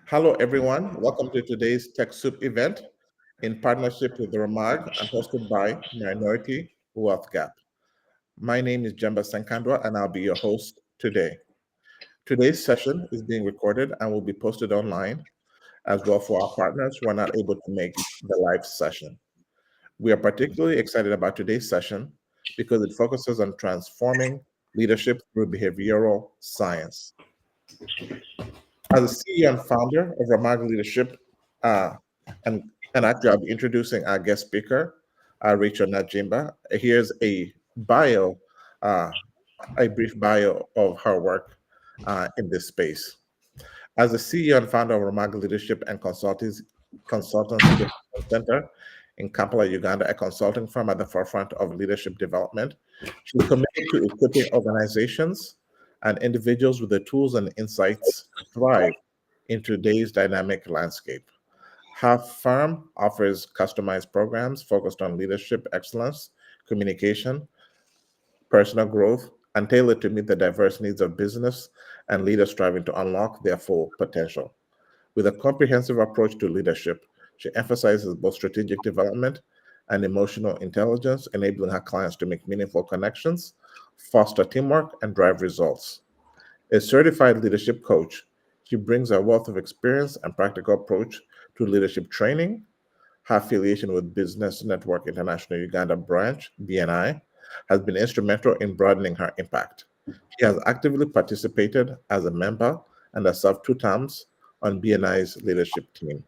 Hello, everyone. Welcome to today's Tech Soup event in partnership with RAMAG and hosted by Minority Wealth Gap. My name is Jemba Sankandwa, and I'll be your host today. Today's session is being recorded and will be posted online as well for our partners who are not able to make the live session. We are particularly excited about today's session because it focuses on transforming leadership through behavioral science. As a CEO and founder of Ramag Leadership, uh, and, and actually I'll be introducing our guest speaker, Rachel Najimba. Here's uh, a brief bio of her work in this space. As the CEO and founder of Ramag Leadership and Consultancy Development Center in Kampala, Uganda, a consulting firm at the forefront of leadership development, she's committed to equipping organizations and individuals with the tools and insights to thrive in today's dynamic landscape. Her firm offers customized programs focused on leadership excellence, communication, personal growth, and tailored to meet the diverse needs of business and leaders striving to unlock their full potential. With a comprehensive approach to leadership, she emphasizes both strategic development and emotional intelligence, enabling her clients to make meaningful connections, foster teamwork, and drive results. A certified leadership coach, she brings a wealth of experience and practical approach to leadership training. Her affiliation with Business Network International Uganda branch, BNI, has been instrumental in broadening her impact. She has actively participated as a member and has served 2 terms on BNI's leadership team,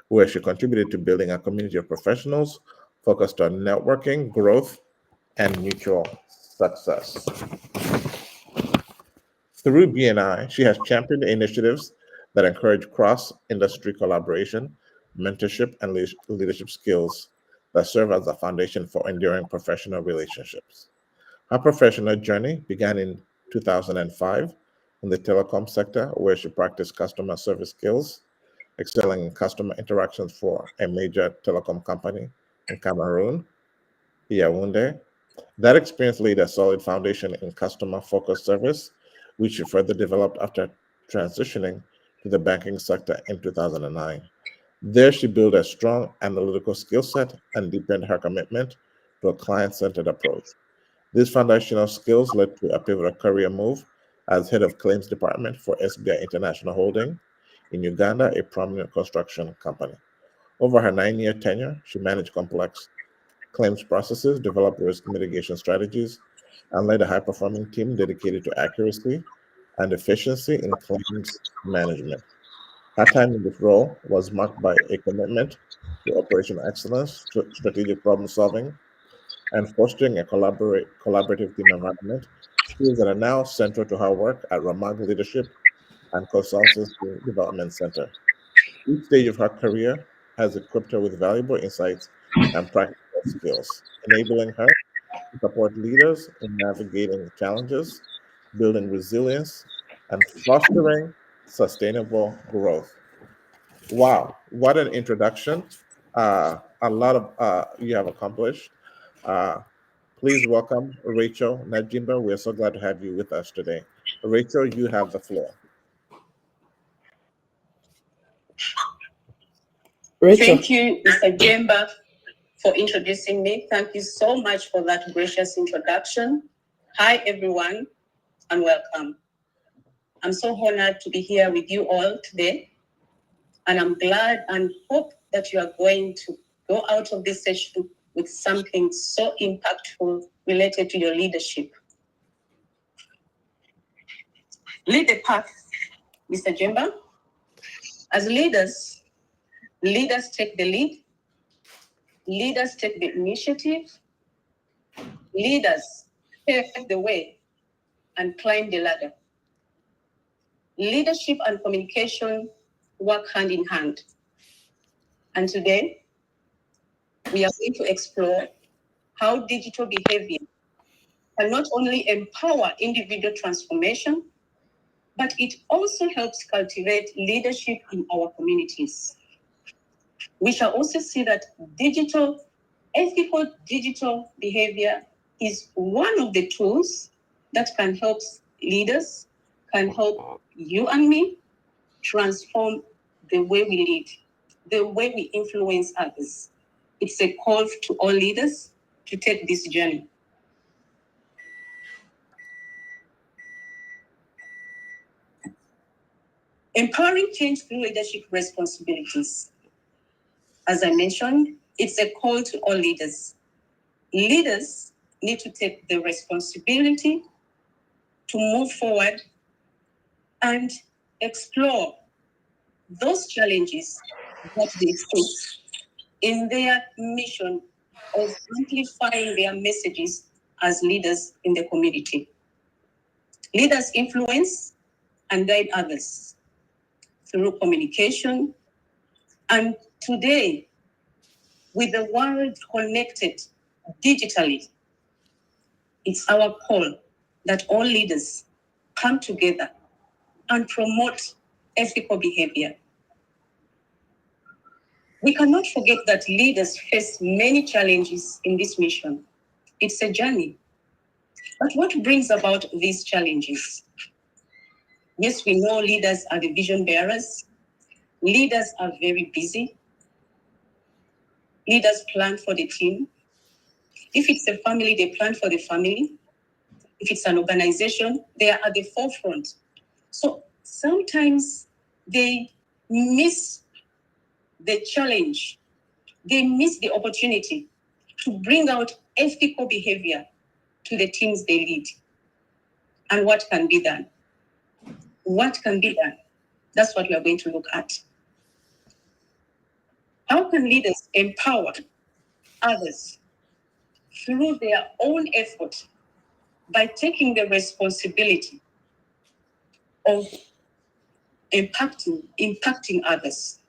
where she contributed to building a community of professionals focused on networking, growth, and mutual success. Through BNI, she has championed initiatives that encourage cross industry collaboration, mentorship, and leadership skills that serve as a foundation for enduring professional relationships. Her professional journey began in 2005 in the telecom sector, where she practiced customer service skills, excelling in customer interactions for a major telecom company in Cameroon, Yaoundé. That experience laid a solid foundation in customer focused service, which she further developed after transitioning to the banking sector in 2009. There, she built a strong analytical skill set and deepened her commitment to a client centered approach. These foundational skills led to a pivotal career move as head of claims department for SBI International Holding in Uganda, a prominent construction company. Over her 9-year tenure, she managed complex claims processes, developed risk mitigation strategies, and led a high performing team dedicated to accuracy and efficiency in claims management. Her time in this role was marked by a commitment to operational excellence, strategic problem solving, and fostering a collaborative team environment, skills that are now central to her work at RAMAG Leadership and Consultancy Development Center. Each stage of her career has equipped her with valuable insights and practical skills, enabling her to support leaders in navigating challenges, building resilience, and fostering sustainable growth. Wow, what an introduction. A lot of you have accomplished. Uh, Please welcome Rachel Najimba. We're so glad to have you with us today. Rachel, you have the floor. Rachel. Thank you, Mr. Jemba, for introducing me. Thank you so much for that gracious introduction. Hi, everyone, and welcome. I'm so honored to be here with you all today, and I'm glad and hope that you are going to go out of this session with something so impactful related to your leadership. Lead the path, Mr. Jemba. As leaders take the lead, leaders take the initiative, leaders pave the way and climb the ladder. Leadership and communication work hand in hand. And today, we are going to explore how digital behavior can not only empower individual transformation, but it also helps cultivate leadership in our communities. We shall also see that ethical digital behavior is one of the tools that can help leaders, can help you and me transform the way we lead, the way we influence others. It's a call to all leaders to take this journey. Empowering change through leadership responsibilities. As I mentioned, it's a call to all leaders. Leaders need to take the responsibility to move forward and explore those challenges that they face in their mission of amplifying their messages as leaders in the community. Leaders influence and guide others through communication. And today, with the world connected digitally, it's our call that all leaders come together and promote ethical behavior. We cannot forget that leaders face many challenges in this mission. It's a journey. But what brings about these challenges? Yes, we know leaders are the vision bearers. Leaders are very busy. Leaders plan for the team. If it's a family, they plan for the family. If it's an organization, they are at the forefront. So sometimes they miss the challenge. They miss the opportunity to bring out ethical behavior to the teams they lead. And what can be done? What can be done? That's what we are going to look at. How can leaders empower others through their own effort by taking the responsibility of impacting others?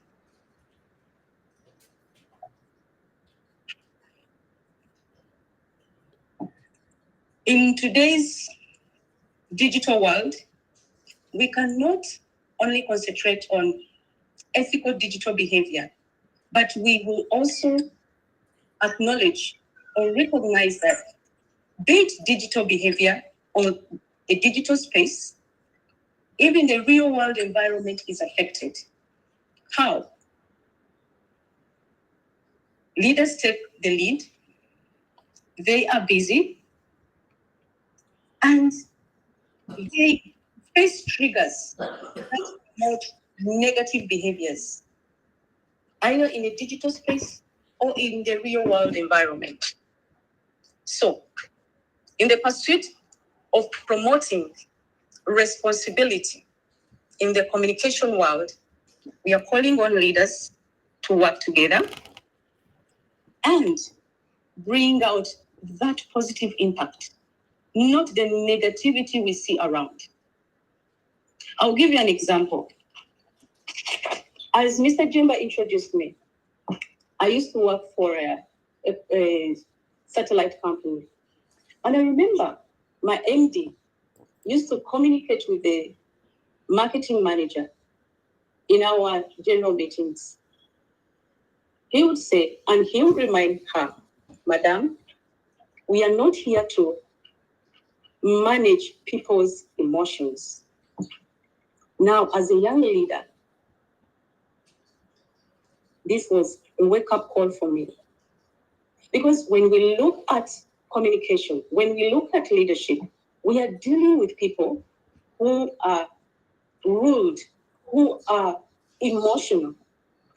In today's digital world, we cannot only concentrate on ethical digital behavior, but we will also acknowledge or recognize that be it digital behavior or a digital space, even the real world environment is affected. How? Leaders take the lead, they are busy, and they face triggers that promote negative behaviors, either in a digital space or in the real world environment. So, in the pursuit of promoting responsibility in the communication world, we are calling on leaders to work together and bring out that positive impact, not the negativity we see around. I'll give you an example. As Mr. Jimba introduced me, I used to work for a satellite company. And I remember my MD used to communicate with the marketing manager in our general meetings. He would say, and he would remind her, Madam, we are not here to manage people's emotions. Now, as a young leader, this was a wake-up call for me. Because when we look at communication, when we look at leadership, we are dealing with people who are rude, who are emotional.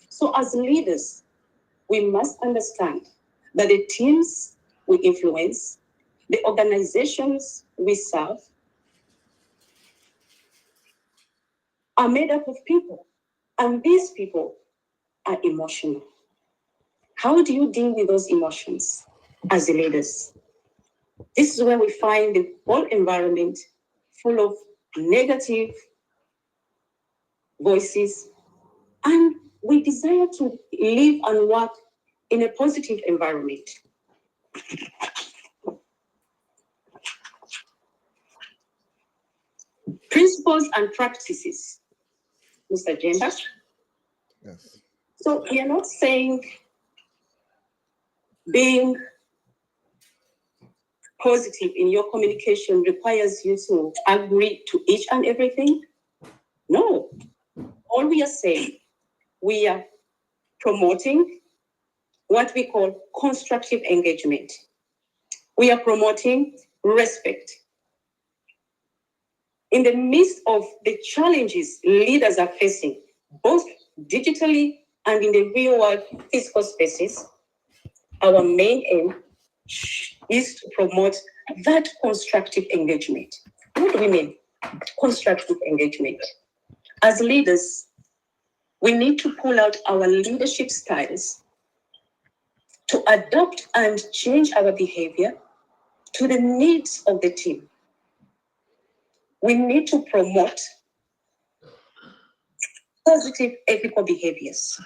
So as leaders, we must understand that the teams we influence, the organizations we serve, are made up of people. And these people are emotional. How do you deal with those emotions as leaders? This is where we find the whole environment full of negative voices, and we desire to live and work in a positive environment. Principles and practices, Mr. Jenda. Yes. So we are not saying being positive in your communication requires you to agree to each and everything. No. All we are saying we are promoting what we call constructive engagement. We are promoting respect. In the midst of the challenges leaders are facing, both digitally and in the real world physical spaces, our main aim is to promote that constructive engagement. What do we mean? Constructive engagement. As leaders, we need to pull out our leadership styles to adapt and change our behavior to the needs of the team. We need to promote positive ethical behaviors.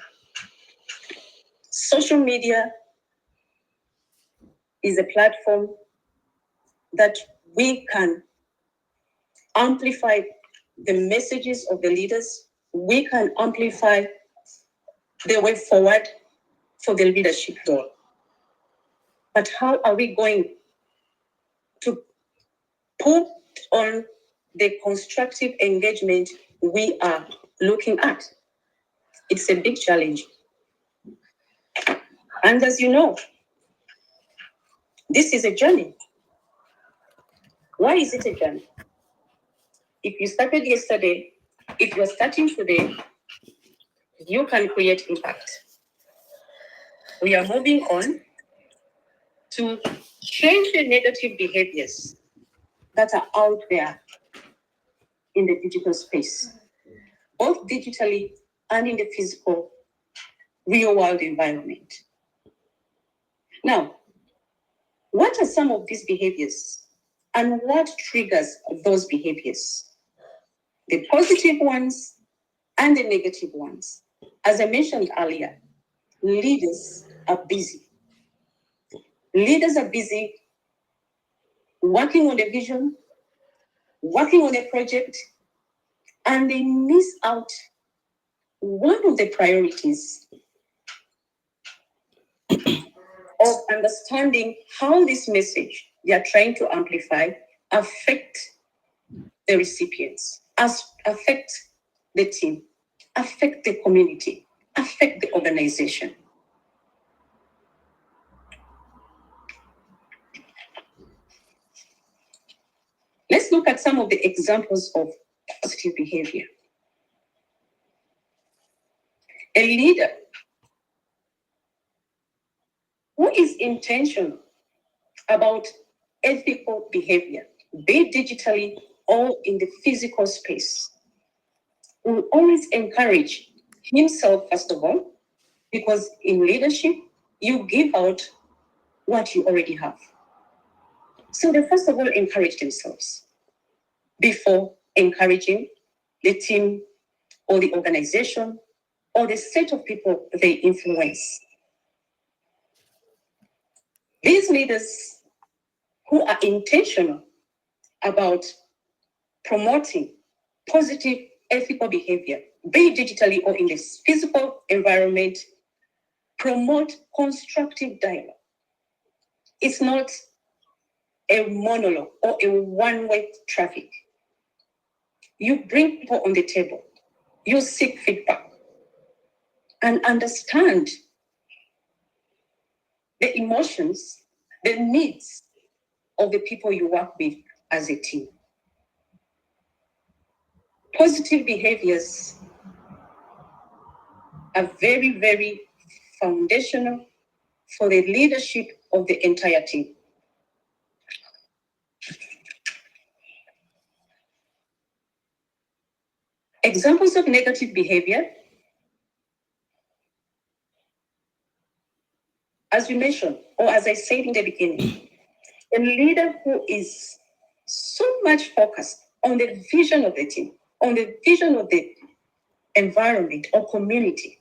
Social media is a platform that we can amplify the messages of the leaders. We can amplify the way forward for the leadership role. But how are we going to put on the constructive engagement we are looking at? It's a big challenge. And as you know, this is a journey. Why is it a journey? If you started yesterday, if you're starting today, you can create impact. We are moving on to change the negative behaviors that are out there in the digital space, both digitally and in the physical real world environment. Now, what are some of these behaviors and what triggers those behaviors? The positive ones and the negative ones. As I mentioned earlier, leaders are busy. Leaders are busy working on a vision, working on a project, and they miss out one of the priorities of understanding how this message they are trying to amplify affect the recipients, affect the team, affect the community, affect the organization. Let's look at some of the examples of positive behavior. A leader who is intentional about ethical behavior, be it digitally or in the physical space, will always encourage himself, first of all, because in leadership, you give out what you already have. So they first of all encourage themselves before encouraging the team or the organization or the set of people they influence. These leaders who are intentional about promoting positive ethical behavior, be it digitally or in the physical environment, promote constructive dialogue. It's not a monologue or a one-way traffic. You bring people on the table, you seek feedback, and understand the emotions, the needs of the people you work with as a team. Positive behaviors are very, very foundational for the leadership of the entire team. Examples of negative behavior, as you mentioned, or as I said in the beginning, a leader who is so much focused on the vision of the team, on the vision of the environment or community,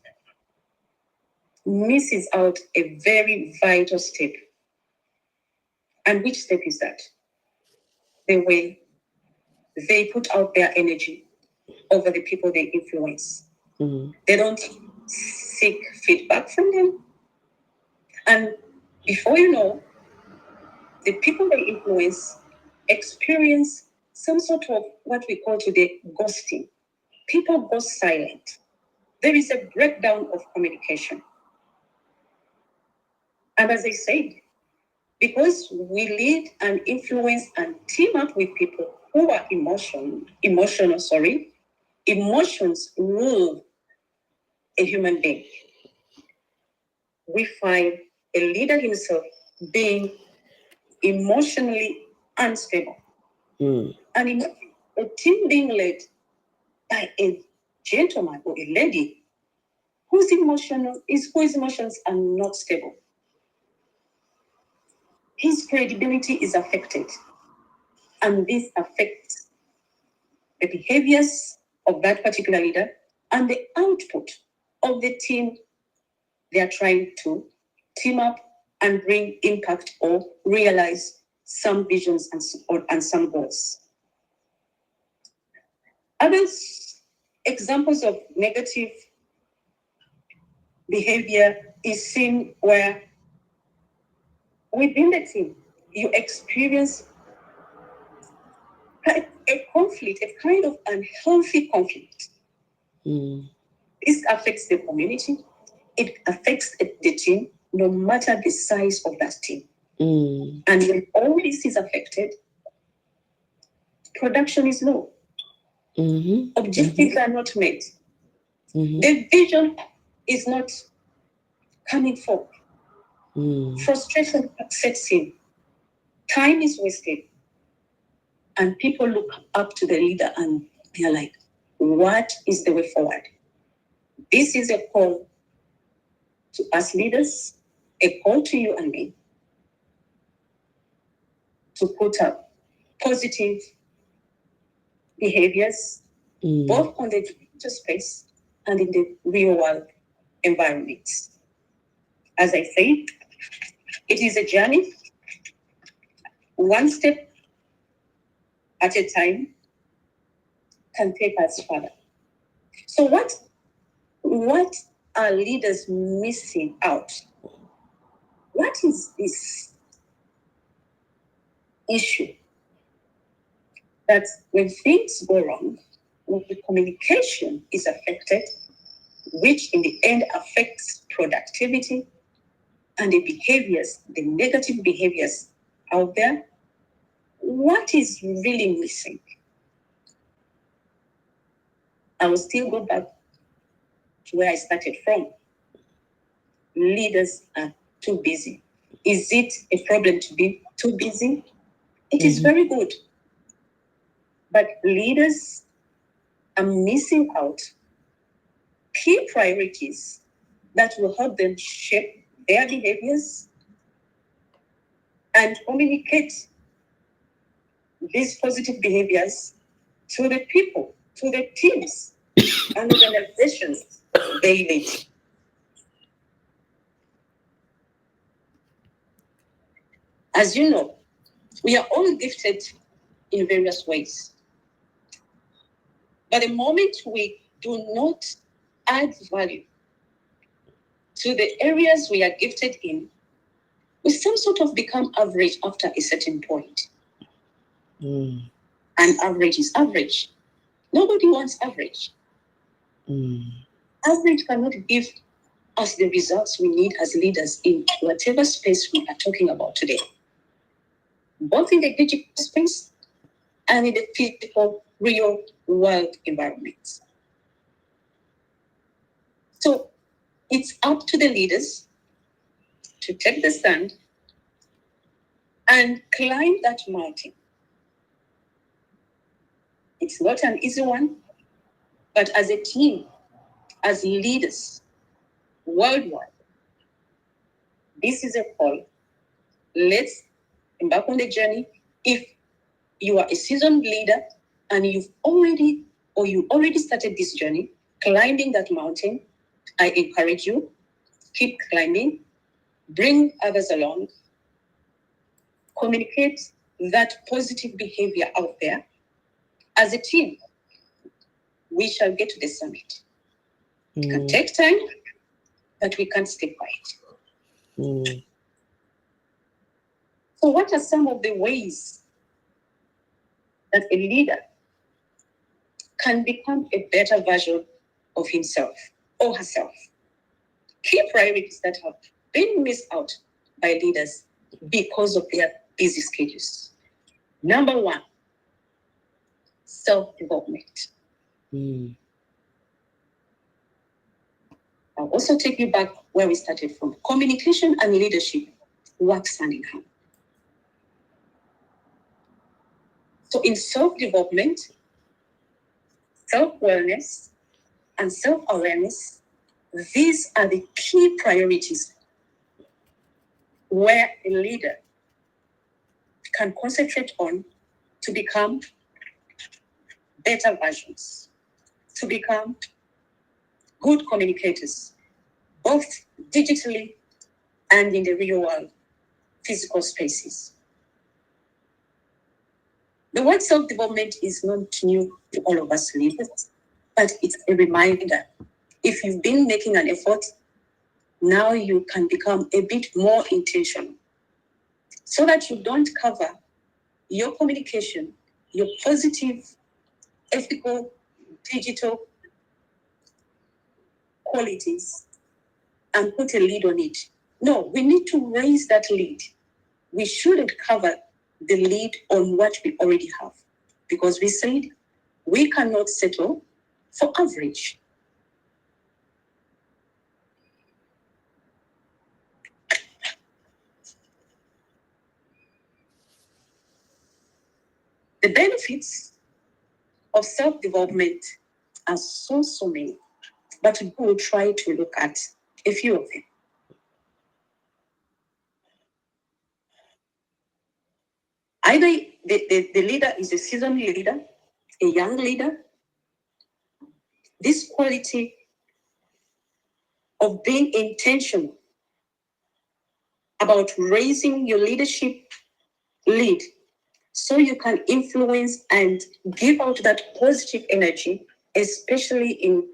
misses out a very vital step. And which step is that? The way they put out their energy over the people they influence. Mm-hmm. They don't seek feedback from them. And before you know, the people they influence experience some sort of what we call today ghosting. People go silent. there is a breakdown of communication. And as I said, because we lead and influence and team up with people who are emotions rule a human being. We find a leader himself being emotionally unstable. And imagine a team being led by a gentleman or a lady whose emotions are not stable. His credibility is affected, and this affects the behaviors of that particular leader and the output of the team they are trying to team up and bring impact or realize some visions and some goals. Other examples of negative behavior is seen where within the team you experience a conflict, a kind of unhealthy conflict. This affects the community, it affects the team, no matter the size of that team. And when all this is affected, production is low. Objectives are not met. The vision is not coming forth. Frustration sets in. Time is wasted. And people look up to the leader and they're like, what is the way forward? This is a call to us leaders, a call to you and me to put up positive behaviors, both on the digital space and in the real world environments. As I say, it is a journey, one step at a time can take us further. So what are leaders missing out? What is this issue that when things go wrong, when the communication is affected, which in the end affects productivity and the behaviors, the negative behaviors out there, what is really missing? I will still go back to where I started from. Leaders are too busy. Is it a problem to be too busy? It is very good. But leaders are missing out key priorities that will help them shape their behaviors and communicate these positive behaviors to the people, to the teams and organizations they lead. As you know, we are all gifted in various ways. But the moment we do not add value to the areas we are gifted in, we some sort of become average after a certain point. And average is average. Nobody wants average. Average cannot give us the results we need as leaders in whatever space we are talking about today, both in the digital space and in the physical, real world environments. So it's up to the leaders to take the stand and climb that mountain. It's not an easy one, but as a team, as leaders worldwide, this is a call. Let's embark on the journey. If you are a seasoned leader and you already started this journey, climbing that mountain, I encourage you, keep climbing, bring others along, communicate that positive behavior out there. As a team, we shall get to the summit. It can take time, but we can't stay quiet. So what are some of the ways that a leader can become a better version of himself? or herself. Key priorities that have been missed out by leaders because of their busy schedules. Number one, self-development. I'll also take you back where we started from. Communication and leadership works hand in hand. So in self-development, self-wellness, and self-awareness, these are the key priorities where a leader can concentrate on to become better versions, to become good communicators, both digitally and in the real world, physical spaces. The word self-development is not new to all of us leaders, but it's a reminder. If you've been making an effort, now you can become a bit more intentional so that you don't cover your communication, your positive, ethical, digital qualities and put a lead on it. No, we need to raise that lead. We shouldn't cover the lead on what we already have because we said we cannot settle for average. The benefits of self-development are so many, but we will try to look at a few of them. Either the leader is a seasoned leader, a young leader. This quality of being intentional about raising your leadership lead so you can influence and give out that positive energy, especially in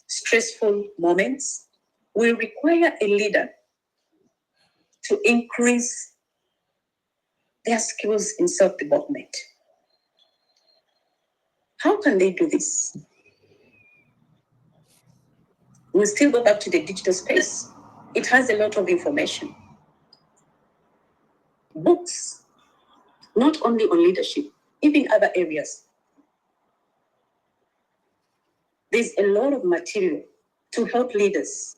stressful moments, will require a leader to increase their skills in self-development. How can they do this? We'll still go back to the digital space. It has a lot of information. Books, not only on leadership, even other areas. There's a lot of material to help leaders,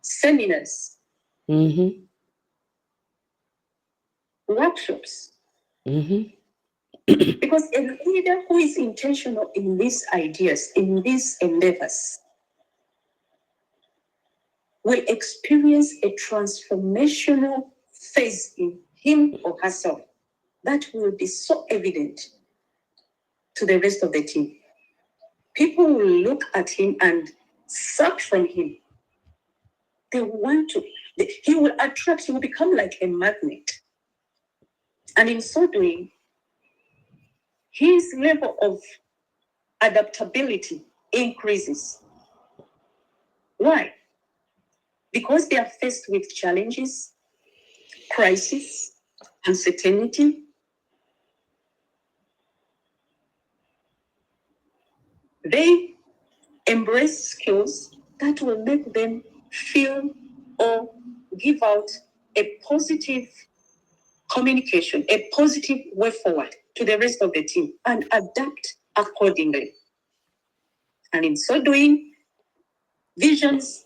seminars, workshops. Because a leader who is intentional in these ideas, in these endeavors, will experience a transformational phase in him or herself that will be so evident to the rest of the team. People will look at him and suck from him. They want to, he will attract, he will become like a magnet. And in so doing, his level of adaptability increases. Why? Because they are faced with challenges, crisis, uncertainty. They embrace skills that will make them feel or give out a positive communication, a positive way forward to the rest of the team and adapt accordingly. And in so doing, visions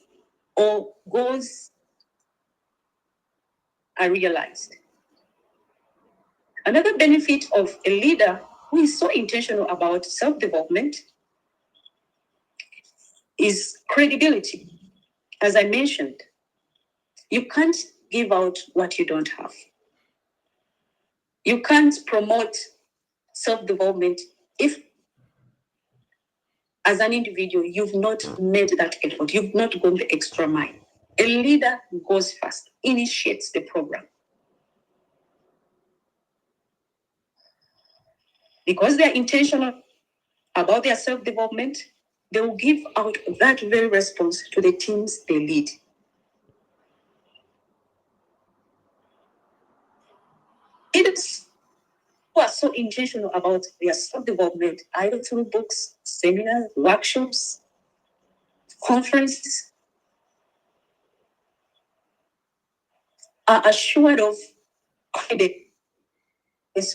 or goals are realized. Another benefit of a leader who is so intentional about self-development is credibility. As I mentioned, you can't give out what you don't have. You can't promote self-development if, as an individual, you've not made that effort, you've not gone the extra mile. A leader goes first, initiates the program. Because they're intentional about their self-development, they will give out that very response to the teams they lead. Leaders who are so intentional about their self-development, either through books, seminars, workshops, conferences are assured of confidence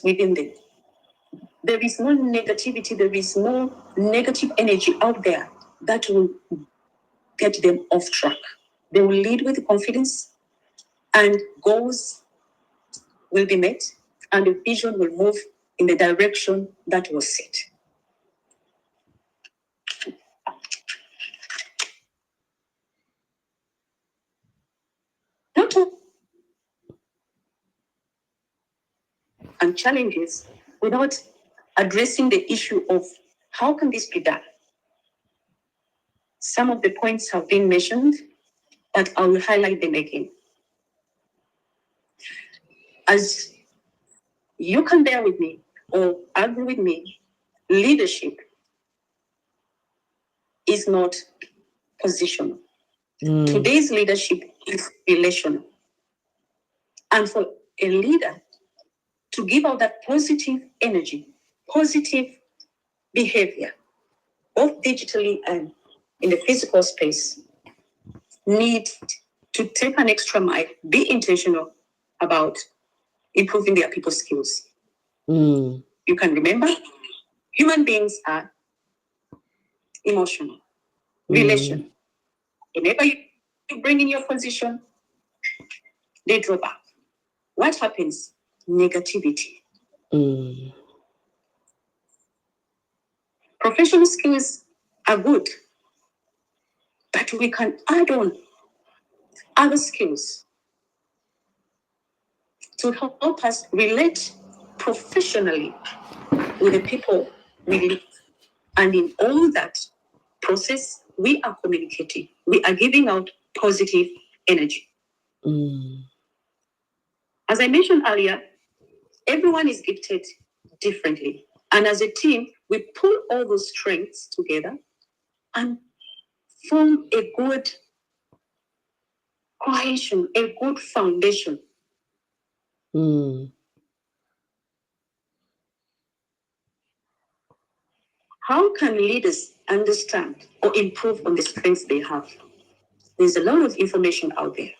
within them. There is no negativity, there is no negative energy out there that will get them off track. They will lead with confidence, and goals will be met, and the vision will move in the direction that was set. Not all and challenges without addressing the issue of how can this be done. Some of the points have been mentioned, but I will highlight them again. As you can bear with me or agree with me, leadership is not positional. Today's leadership is relational. And for a leader to give out that positive energy, positive behavior, both digitally and in the physical space, need to take an extra mile, be intentional about improving their people skills. You can remember, human beings are emotional, relational. Whenever you bring in your position, they drop out. What happens? Negativity. Professional skills are good, but we can add on other skills to help us relate professionally with the people we live. And in all that process, we are communicating. We are giving out positive energy. As I mentioned earlier, everyone is gifted differently. And as a team, we pull all those strengths together and form a good cohesion, a good foundation. How can leaders understand or improve on the strengths they have? There's a lot of information out there.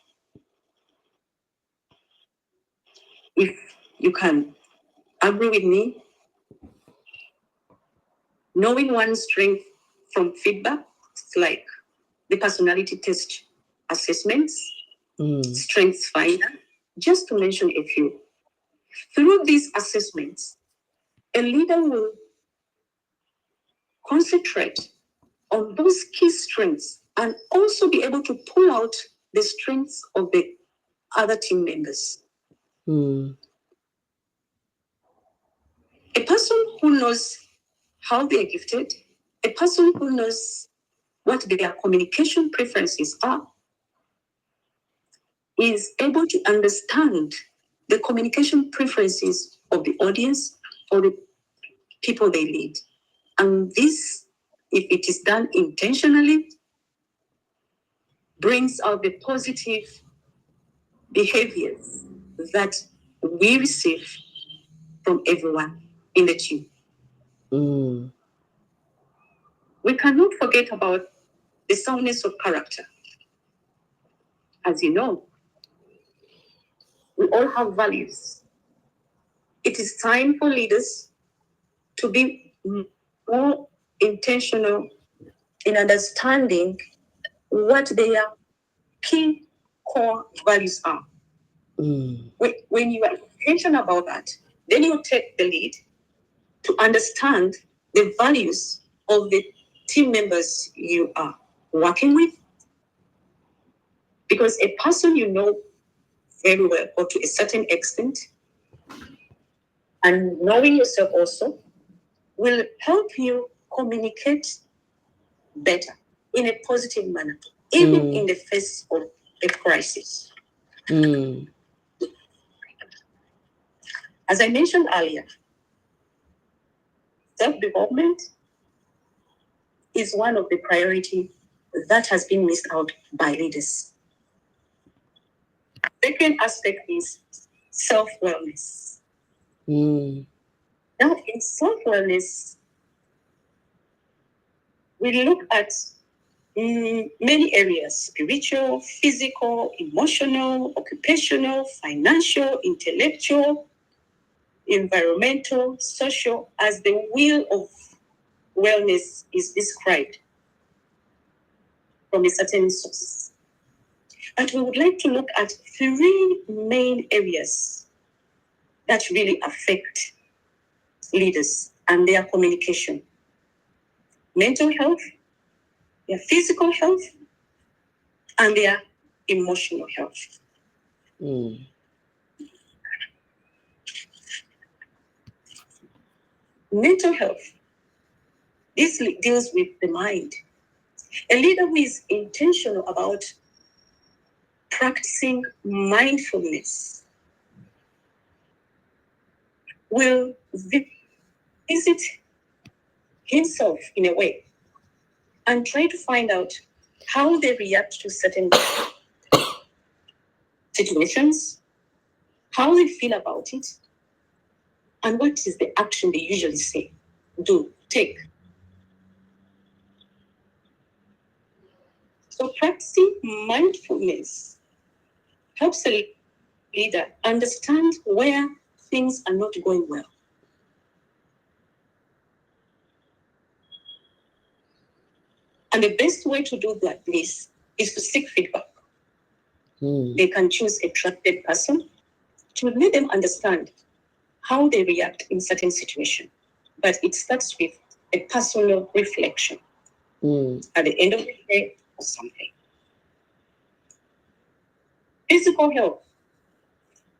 If you can agree with me, knowing one's strength from feedback, like the personality test assessments, strengths finder, just to mention a few. Through these assessments, a leader will concentrate on those key strengths and also be able to pull out the strengths of the other team members. A person who knows how they are gifted, a person who knows what their communication preferences are, is able to understand the communication preferences of the audience or the people they lead. And this, if it is done intentionally, brings out the positive behaviors that we receive from everyone in the team. We cannot forget about the soundness of character. As you know, we all have values. It is time for leaders to be more intentional in understanding what their key core values are. When you are intentional about that, then you take the lead to understand the values of the team members you are working with. Because a person you know very well, or to a certain extent, and knowing yourself also, will help you communicate better in a positive manner, even in the face of a crisis. As I mentioned earlier, self-development is one of the priorities that has been missed out by leaders. Second aspect is self-wellness. Now, in self-wellness, we look at many areas: spiritual, physical, emotional, occupational, financial, intellectual, environmental, social, as the wheel of wellness is described from a certain source. But we would like to look at three main areas that really affect leaders and their communication: mental health, their physical health, and their emotional health. Mental health. This deals with the mind. A leader who is intentional about practicing mindfulness will visit himself in a way and try to find out how they react to certain situations, how they feel about it, and what is the action they usually say, do, take. So practicing mindfulness helps a leader understand where things are not going well. And the best way to do this is to seek feedback. They can choose a trusted person to let them understand how they react in certain situations. But it starts with a personal reflection at the end of the day or something. Physical health.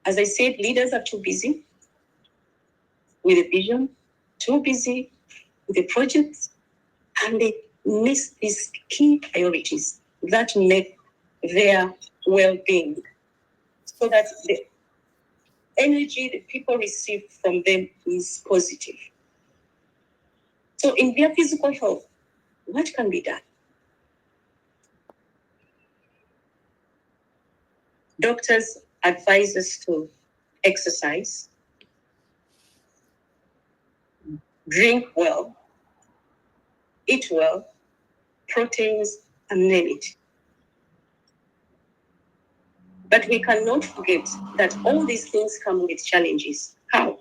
As I said, leaders are too busy with a vision, too busy with the projects, and they miss these key priorities that make their well-being, so that the energy that people receive from them is positive. So in their physical health, what can be done? Doctors advise us to exercise, drink well, eat well, proteins, and name it. But we cannot forget that all these things come with challenges. How?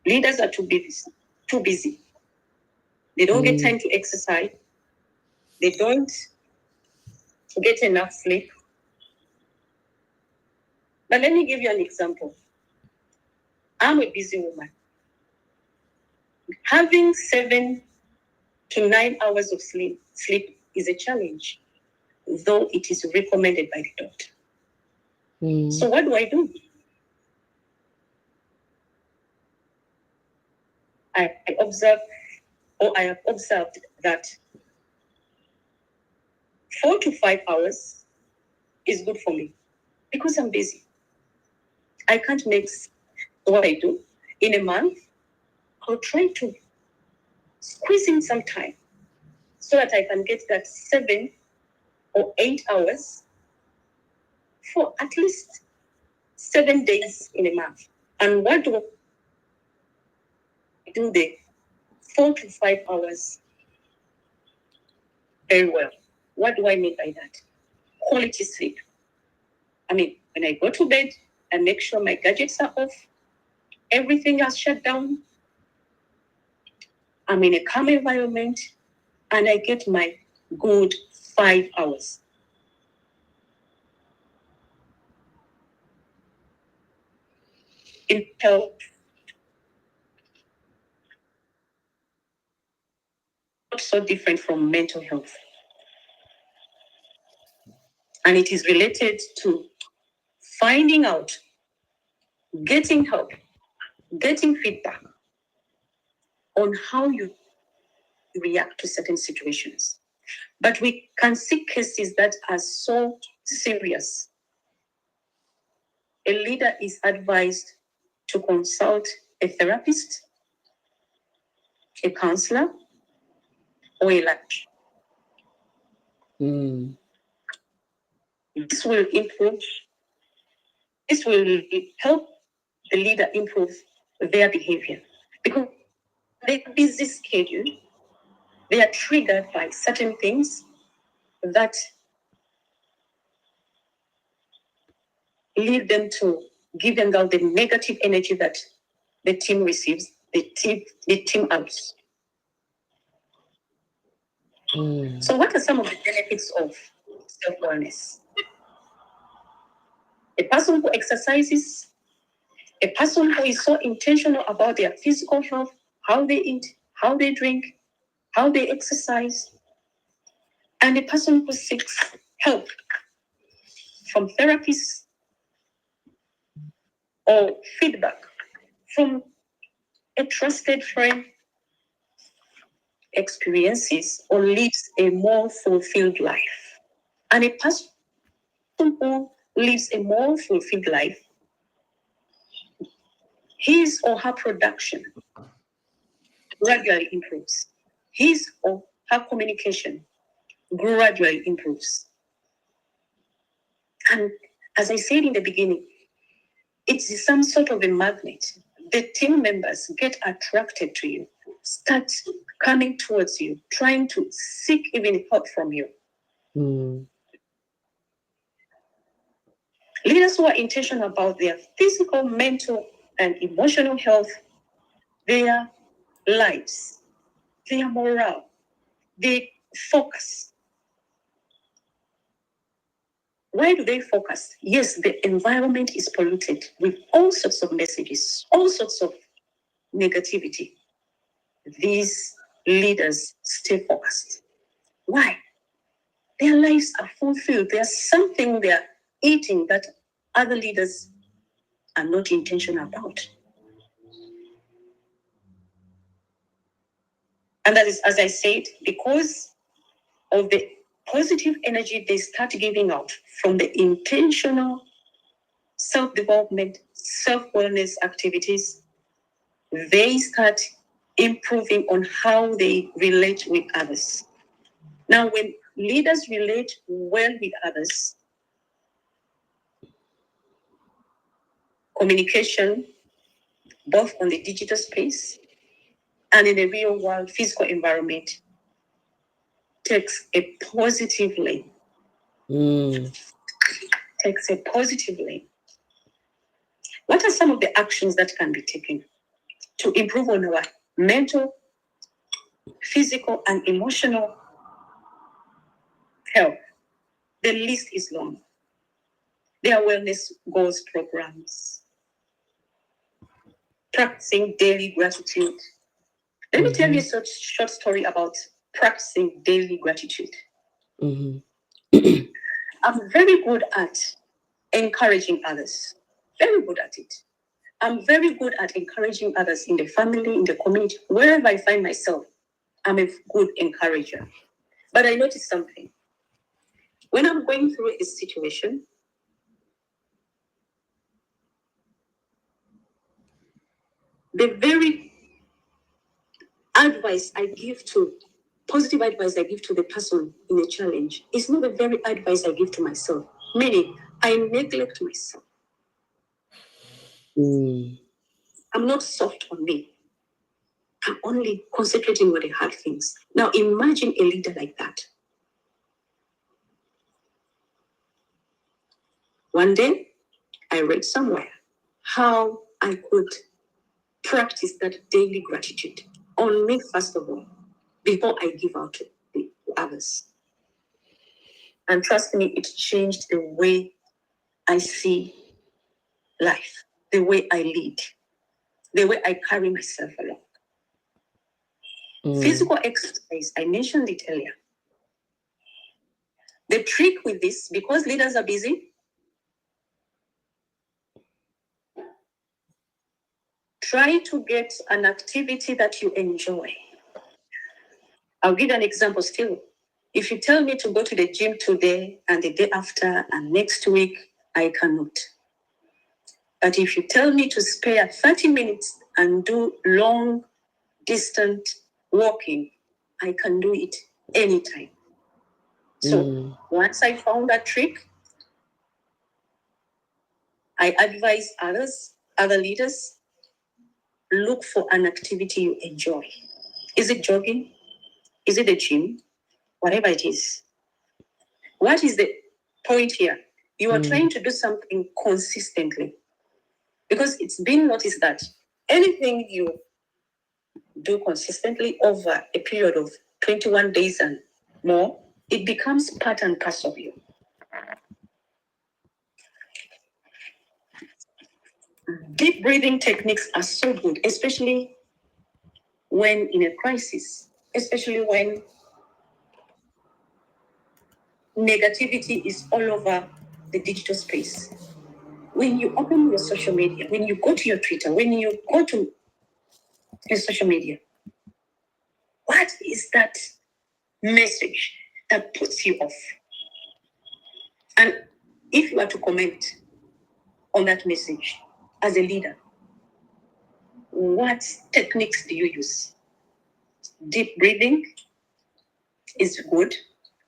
Leaders are too busy. They don't get time to exercise. They don't get enough sleep. But let me give you an example. I'm a busy woman. Having 7 to 9 hours of sleep is a challenge, though it is recommended by the doctor. So what do? I have observed that 4 to 5 hours is good for me because I'm busy. I can't make what I do in a month. I'll try to squeeze in some time so that I can get that 7 or 8 hours for at least 7 days in a month. And what do I do the 4 to 5 hours very well? What do I mean by that? Quality sleep. I mean, when I go to bed, I make sure my gadgets are off, everything is shut down. I'm in a calm environment, and I get my good 5 hours. In health, not so different from mental health. And it is related to finding out, getting help, getting feedback on how you react to certain situations. But we can see cases that are so serious. A leader is advised to consult a therapist, a counselor, or a coach. This will help the leader improve their behavior, because their busy schedule They are triggered by certain things that lead them to give them out the negative energy that the team receives, the team out. So what are some of the benefits of self-awareness? A person who exercises, a person who is so intentional about their physical health, how they eat, how they drink, how they exercise, and a person who seeks help from therapists or feedback from a trusted friend, experiences or lives a more fulfilled life. And a person who lives a more fulfilled life, his or her production gradually improves. His or her communication gradually improves. And as I said in the beginning, it's some sort of a magnet. The team members get attracted to you, start coming towards you, trying to seek even help from you. Leaders who are intentional about their physical, mental, and emotional health, their lives, their morale, they focus. Why do they focus? Yes, the environment is polluted with all sorts of messages, all sorts of negativity. These leaders stay focused. Why? Their lives are fulfilled. There's something they're eating that other leaders are not intentional about. And that is, as I said, because of the positive energy they start giving out from the intentional self-development, self-wellness activities, they start improving on how they relate with others. Now, when leaders relate well with others, communication, both on the digital space and in the real world physical environment, takes a positive lane. Takes a positive lane. What are some of the actions that can be taken to improve on our mental, physical, and emotional health? The list is long. There are wellness goals programs, practicing daily gratitude. Let me tell you a short story about practicing daily gratitude. I'm very good at encouraging others. Very good at it. I'm very good at encouraging others in the family, in the community, wherever I find myself. I'm a good encourager. But I noticed something. When I'm going through a situation, the very positive advice I give to the person in a challenge is not the very advice I give to myself. Meaning, I neglect myself. I'm not soft on me. I'm only concentrating on the hard things. Now imagine a leader like that. One day, I read somewhere how I could practice that daily gratitude on me, first of all, before I give out to others. And trust me, it changed the way I see life, the way I lead, the way I carry myself along. Physical exercise, I mentioned it earlier. The trick with this, because leaders are busy, try to get an activity that you enjoy. I'll give an example still. If you tell me to go to the gym today and the day after and next week, I cannot. But if you tell me to spare 30 minutes and do long distance walking, I can do it anytime. So once I found that trick, I advise other leaders, look for an activity you enjoy. Is it jogging? Is it the gym? Whatever it is. What is the point here? You are trying to do something consistently. Because it's been noticed that anything you do consistently over a period of 21 days and more, it becomes part and parcel of you. Deep breathing techniques are so good, especially when in a crisis, especially when negativity is all over the digital space. When you open your social media, when you go to your Twitter, when you go to your social media, what is that message that puts you off? And if you are to comment on that message as a leader, what techniques do you use? Deep breathing is good.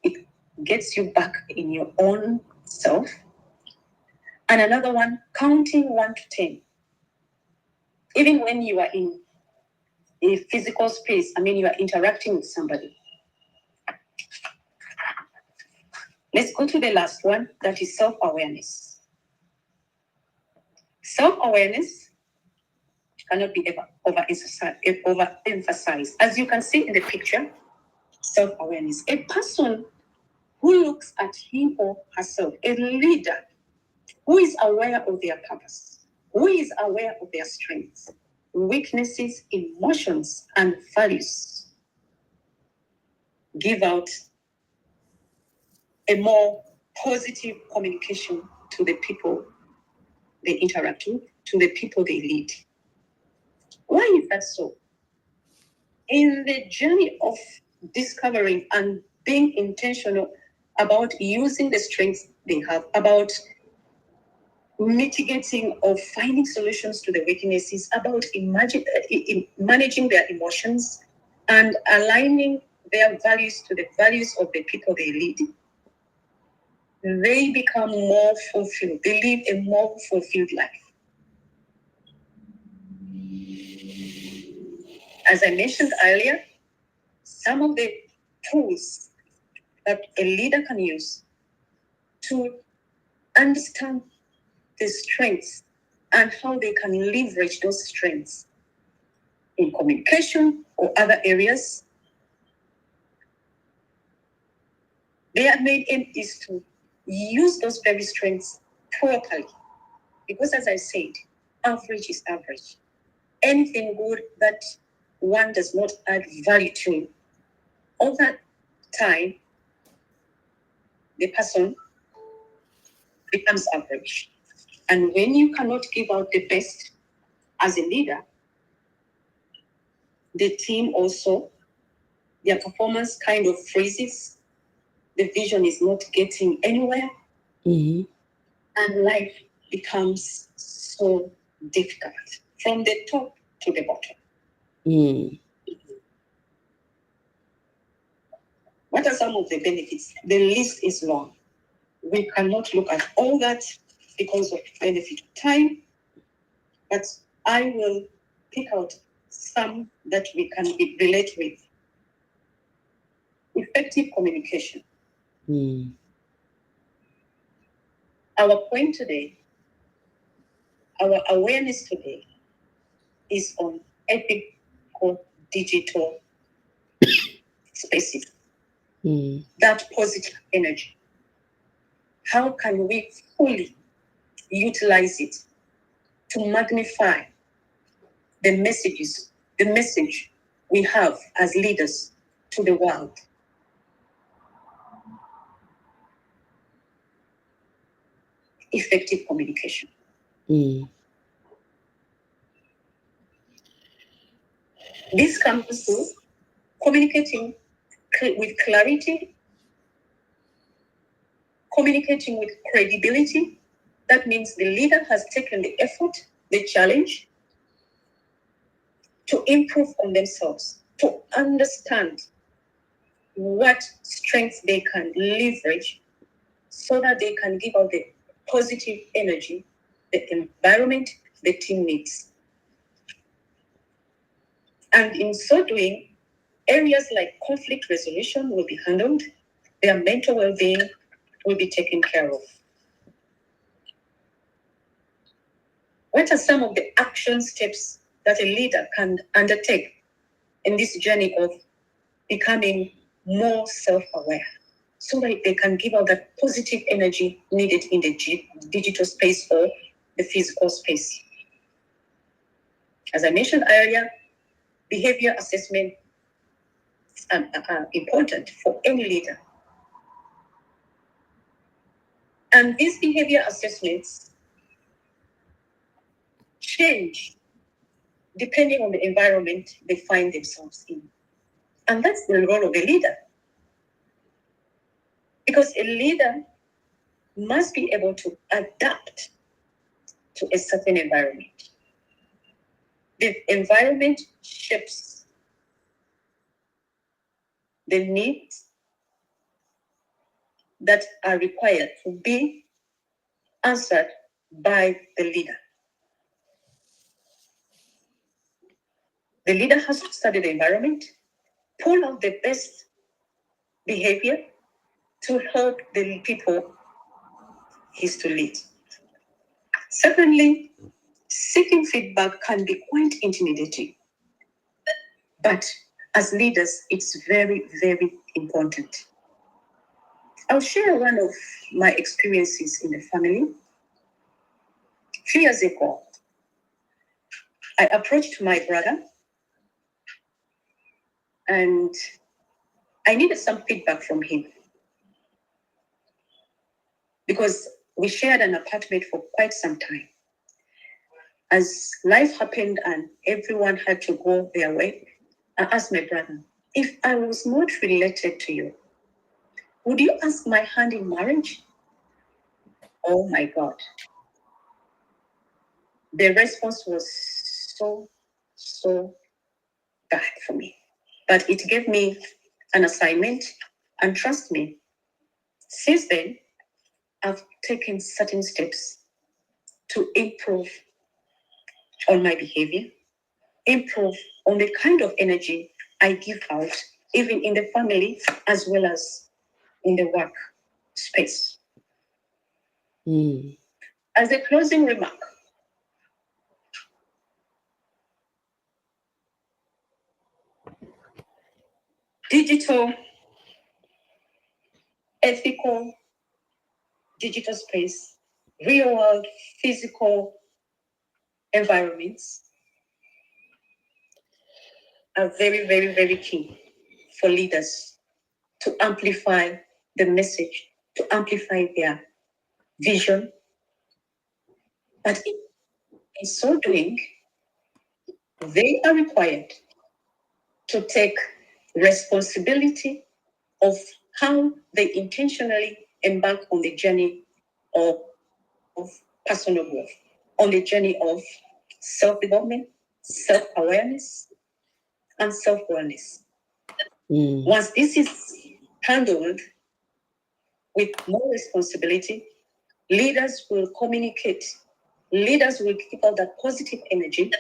It gets you back in your own self. And another one, counting 1 to 10. Even when you are in a physical space, you are interacting with somebody. Let's go to the last one, that is self-awareness. Self-awareness cannot be overemphasized. As you can see in the picture, self-awareness. A person who looks at him or herself, a leader who is aware of their purpose, who is aware of their strengths, weaknesses, emotions, and values, give out a more positive communication to the people they interact with, to the people they lead. Why is that so? In the journey of discovering and being intentional about using the strengths they have, about mitigating or finding solutions to the weaknesses, about managing their emotions and aligning their values to the values of the people they lead, they become more fulfilled. They live a more fulfilled life. As I mentioned earlier, some of the tools that a leader can use to understand the strengths and how they can leverage those strengths in communication or other areas. Their main aim is to use those very strengths properly. Because as I said, average is average. Anything good that one does not add value to, over time, the person becomes average. And when you cannot give out the best as a leader, the team also, their performance kind of freezes. The vision is not getting anywhere. And life becomes so difficult from the top to the bottom. What are some of the benefits? The list is long. We cannot look at all that because of benefit of time, but I will pick out some that we can relate with. Effective communication. Our point today, our awareness today is on ethical digital spaces. That positive energy. How can we fully utilize it to magnify the message we have as leaders to the world? Effective communication. This comes to communicating with clarity, communicating with credibility. That means the leader has taken the effort, the challenge to improve on themselves, to understand what strengths they can leverage so that they can give out the positive energy the environment the team needs. And in so doing, Areas like conflict resolution will be handled. Their mental well-being will be taken care of. What are some of the action steps that a leader can undertake in this journey of becoming more self-aware so that they can give out that positive energy needed in the digital space or the physical space? As I mentioned earlier, behavior assessment is important for any leader. And these behavior assessments change depending on the environment they find themselves in. And that's the role of a leader. Because a leader must be able to adapt to a certain environment. The environment shapes the needs that are required to be answered by the leader. The leader has to study the environment, pull out the best behavior to help the people he's to lead. Secondly, seeking feedback can be quite intimidating, but as leaders, it's very, very important. I'll share one of my experiences in the family. A few years ago, I approached my brother and I needed some feedback from him because we shared an apartment for quite some time. As life happened and everyone had to go their way, I asked my brother, if I was not related to you, would you ask my hand in marriage? Oh my God. The response was so bad for me. But it gave me an assignment, and trust me, since then, I've taken certain steps to improve on my behavior, improve on the kind of energy I give out, even in the family as well as in the work space. As a closing remark, digital, ethical, digital space, real world, physical environments are very, very, very key for leaders to amplify the message, to amplify their vision. But in so doing, they are required to take responsibility of how they intentionally embark on the journey of personal growth, on the journey of self-development, self-awareness, and self-wellness. Once this is handled with more responsibility, leaders will communicate, leaders will give out that positive energy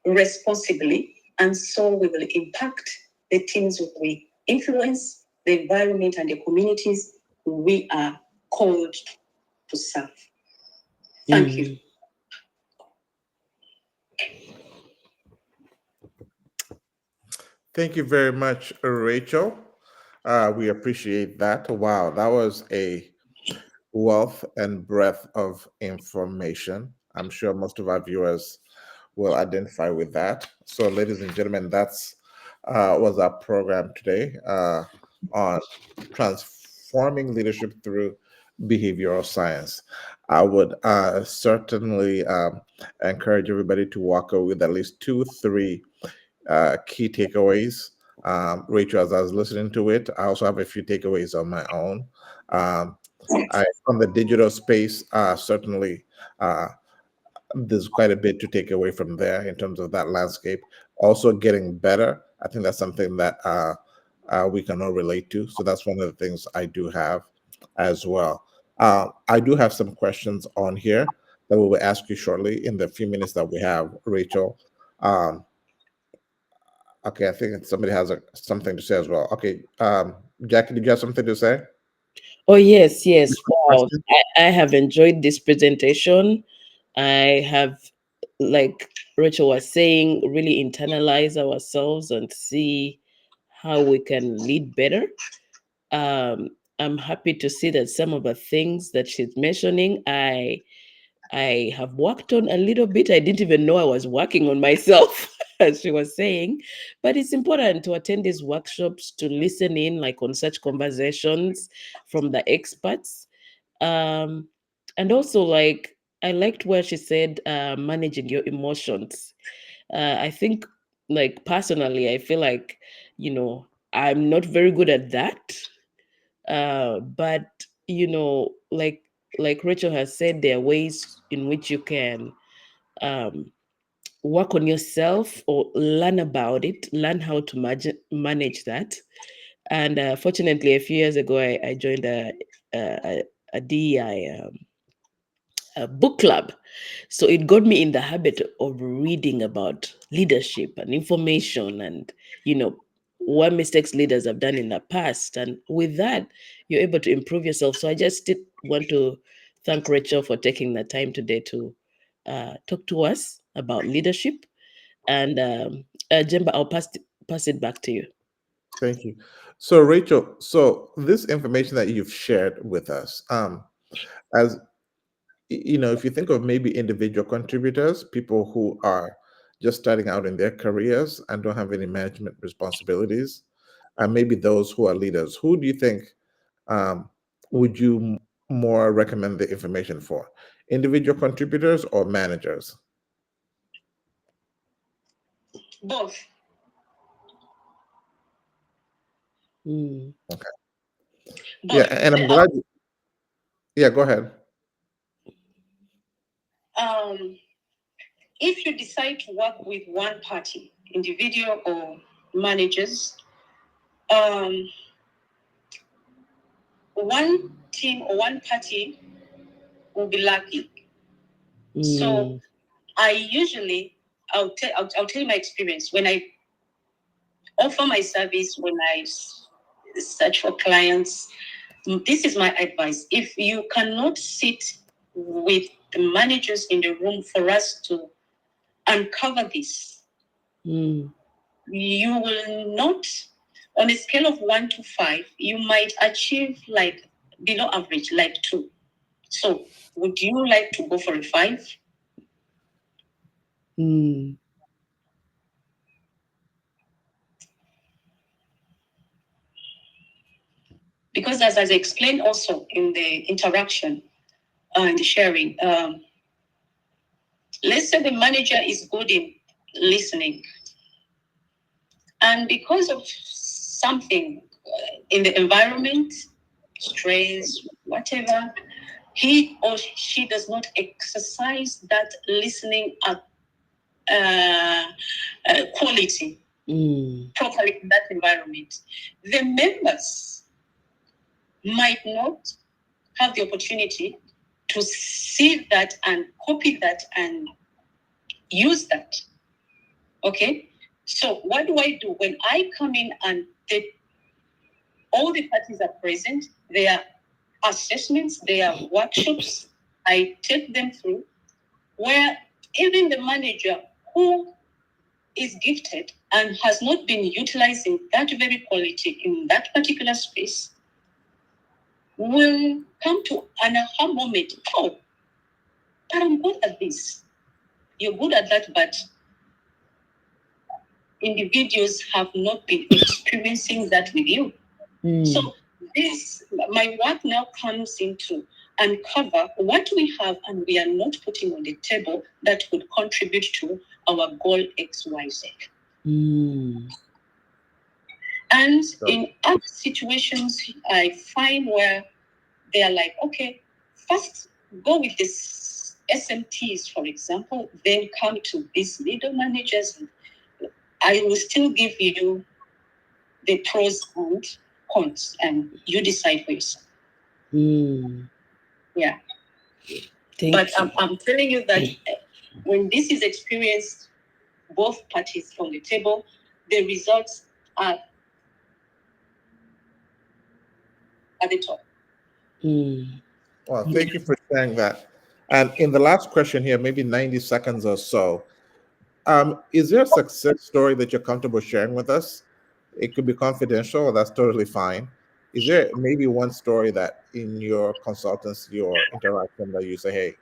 responsibly, and so we will impact the teams we influence, the environment, and the communities we are called to serve. Thank you. Thank you very much, Rachel. We appreciate that. Wow, that was a wealth and breadth of information. I'm sure most of our viewers will identify with that. So, ladies and gentlemen, that's was our program today on transforming leadership through behavioral science. I would certainly encourage everybody to walk away with at least 2-3 key takeaways. Rachel, as I was listening to it, I also have a few takeaways on my own. From the digital space, certainly there's quite a bit to take away from there in terms of that landscape. Also, getting better. I think that's something that we can all relate to. So that's one of the things I do have as well. I do have some questions on here that we will ask you shortly in the few minutes that we have, Rachel. Okay, I think somebody has something to say as well. Okay, Jackie, did you have something to say? Oh, yes, yes. Wow. Question? I have enjoyed this presentation. I have, like Rachel was saying, really internalize ourselves and see how we can lead better. I'm happy to see that some of the things that she's mentioning, I have worked on a little bit. I didn't even know I was working on myself, as she was saying. But it's important to attend these workshops, to listen in, like on such conversations from the experts. Um, and also, like, I liked where she said, managing your emotions. I think, like, personally, I feel like, I'm not very good at that. But, like Rachel has said, there are ways in which you can um, work on yourself or learn about it, learn how to manage that. And fortunately, a few years ago, I joined a DEI book club. So it got me in the habit of reading about leadership and information and, what mistakes leaders have done in the past. And with that, you're able to improve yourself. So I just did want to thank Rachel for taking the time today to talk to us about leadership. And Jemba, I'll pass it back to you. Thank you. So, Rachel, so this information that you've shared with us, as if you think of maybe individual contributors, people who are just starting out in their careers and don't have any management responsibilities, and maybe those who are leaders, who do you think um, would you more recommend the information for? Individual contributors or managers? Both. Mm. Okay. Yeah, Both. and I'm glad. Yeah, go ahead. Um, if you decide to work with one party, individual or managers, um, one team or one party will be lacking. So I usually, I'll tell you my experience. When I offer my service, when I search for clients, this is my advice. If you cannot sit with the managers in the room for us to uncover this, you will not, on a scale of 1 to 5, you might achieve like below average, like 2. So would you like to go for a 5? Because as I explained also in the interaction, in the sharing, let's say the manager is good in listening. And because of something in the environment, stress, whatever, he or she does not exercise that listening quality properly in that environment. The members might not have the opportunity to see that and copy that and use that. Okay? So what do I do when I come in and all the parties are present? There are assessments, there are workshops. I take them through where even the manager who is gifted and has not been utilizing that very quality in that particular space will come to an aha moment. Oh, but I'm good at this. You're good at that, but individuals have not been experiencing that with you. So my work now comes into uncover what we have and we are not putting on the table that would contribute to our goal XYZ. And in other situations, I find where they are like, okay, first go with this SMTs, for example, then come to these middle managers. I will still give you the pros and cons, and you decide for yourself. Yeah. But I'm telling you that when this is experienced, both parties on the table, the results are at the top. Well, thank you for sharing that. And in the last question here, maybe 90 seconds or so, is there a success story that you're comfortable sharing with us? It could be confidential, that's totally fine. Is there maybe one story that in your consultancy or interaction that you say, hey,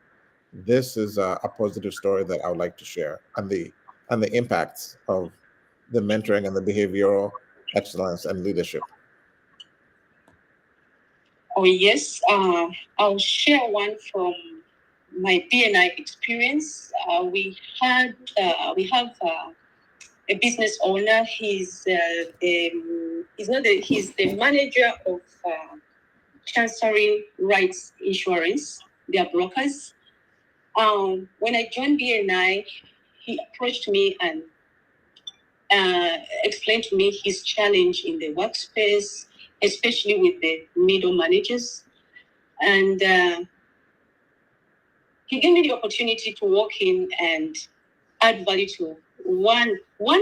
this is a positive story that I would like to share, and the impacts of the mentoring and the behavioral excellence and leadership? Oh yes, I'll share one from my BNI experience. We have a business owner. He's the manager of Chancery Rights Insurance. They are brokers. When I joined BNI, he approached me and explained to me his challenge in the workspace, especially with the middle managers. And he gave me the opportunity to walk in and add value to one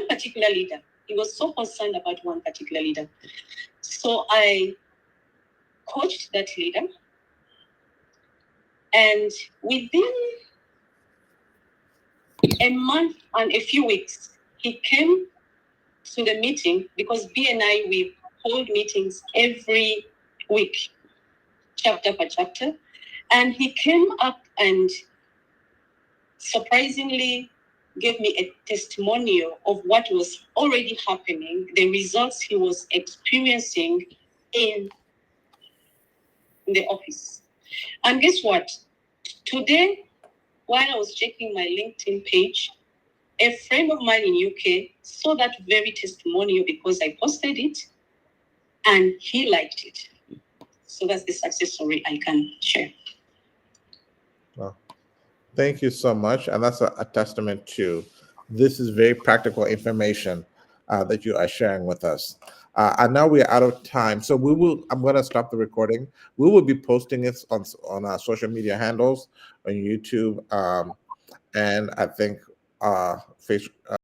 particular leader. He was so concerned about one particular leader. So I coached that leader. And within a month and a few weeks, he came to the meeting, because BNI, we hold meetings every week, chapter per chapter. And he came up and surprisingly gave me a testimonial of what was already happening, the results he was experiencing in the office. And guess what? Today, while I was checking my LinkedIn page, a friend of mine in UK saw that very testimonial because I posted it, and he liked it. So that's the success story I can share. Well, thank you so much. And that's a testament to this is very practical information that you are sharing with us. And now we are out of time. So I'm going to stop the recording. We will be posting it on our social media handles, on YouTube, and I think Facebook.